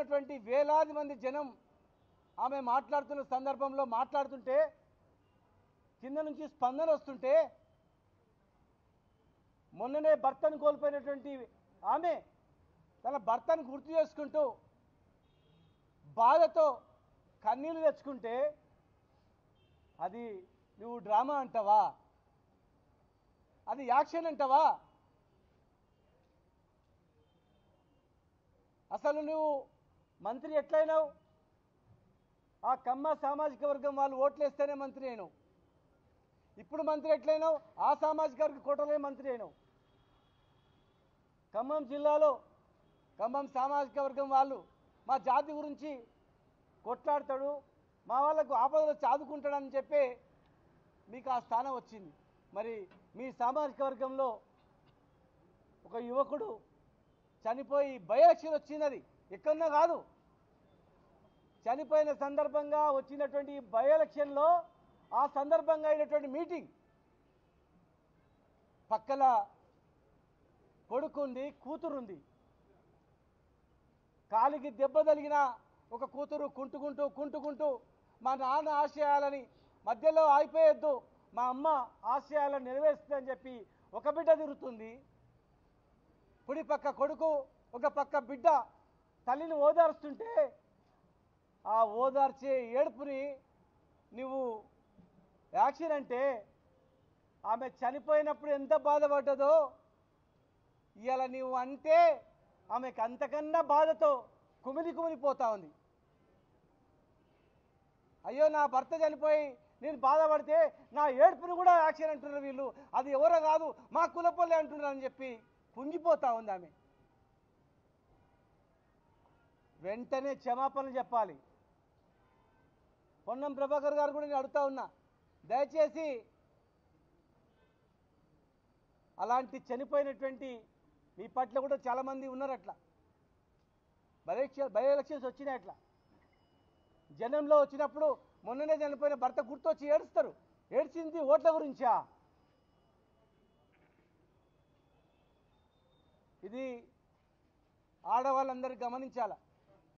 ఉన్నటువంటి వేలాది మంది జనం ఆమె మాట్లాడుతున్న సందర్భంలో మాట్లాడుతుంటే కింద నుంచి స్పందన వస్తుంటే మొన్ననే భర్తను కోల్పోయినటువంటి ఆమె తన భర్తను గుర్తు చేసుకుంటూ బాధతో కన్నీళ్లు తెచ్చుకుంటే అది నువ్వు డ్రామా అంటావా? అది యాక్షన్ అంటావా? అసలు నువ్వు మంత్రి ఎట్లయినావు? ఆ కమ్మ సామాజిక వర్గం వాళ్ళు ఓట్లేస్తేనే మంత్రి అయినావు. ఇప్పుడు మంత్రి ఎట్లయినావు? ఆ సామాజిక వర్గ కోటలే మంత్రి అయినావు. ఖమ్మం జిల్లాలో ఖమ్మం సామాజిక వర్గం వాళ్ళు మా జాతి గురించి కొట్లాడతాడు, మా వాళ్ళకు ఆపదలో చాదుకుంటాడని చెప్పి మీకు ఆ స్థానం వచ్చింది. మరి మీ సామాజిక వర్గంలో ఒక యువకుడు చనిపోయి బై ఎలక్షన్ వచ్చింది, అది ఎక్కడన్నా కాదు, చనిపోయిన సందర్భంగా వచ్చినటువంటి బై ఎలక్షన్లో ఆ సందర్భంగా అయినటువంటి మీటింగ్ పక్కల కొడుకుంది, కూతురుంది. కాలికి దెబ్బ తగిలిన ఒక కూతురు కుంటుకుంటూ మా నాన్న ఆశయాలని మధ్యలో ఆగిపోయొద్దు, మా అమ్మ ఆశయాలను నెరవేరుస్తుందని చెప్పి ఒక బిడ్డ తిరుగుతుంది. కుడి పక్క కొడుకు, ఒక పక్క బిడ్డ తల్లిని ఓదార్స్తుంటే ఆ ఓదార్చే ఏడుపుని నువ్వు యాక్షన్ అంటే ఆమె చనిపోయినప్పుడు ఎంత బాధపడ్డదో ఇవాళ నువ్వు అంటే ఆమెకు అంతకన్నా బాధతో కుమిలిపోతా ఉంది. అయ్యో నా భర్త చనిపోయి నేను బాధపడితే నా ఏడుపుని కూడా యాక్షన్ అంటున్నారు వీళ్ళు, అది ఎవరో కాదు మా కులపల్లె అంటున్నారు అని చెప్పి కుంగిపోతా ఉంది ఆమె. వెంటనే క్షమాపణలు చెప్పాలి. పొన్నం ప్రభాకర్ గారు కూడా నేను అడుగుతా ఉన్నా, దయచేసి అలాంటి చనిపోయినటువంటి మీ పట్ల కూడా చాలామంది ఉన్నారు అట్లా, బై ఎలక్షన్స్ వచ్చినాయి అట్లా జనంలో వచ్చినప్పుడు మొన్ననే చనిపోయిన భర్త గుర్తొచ్చి ఏడుస్తారు. ఏడ్చింది ఓట్ల గురించా? ఇది ఆడవాళ్ళందరూ గమనించాల.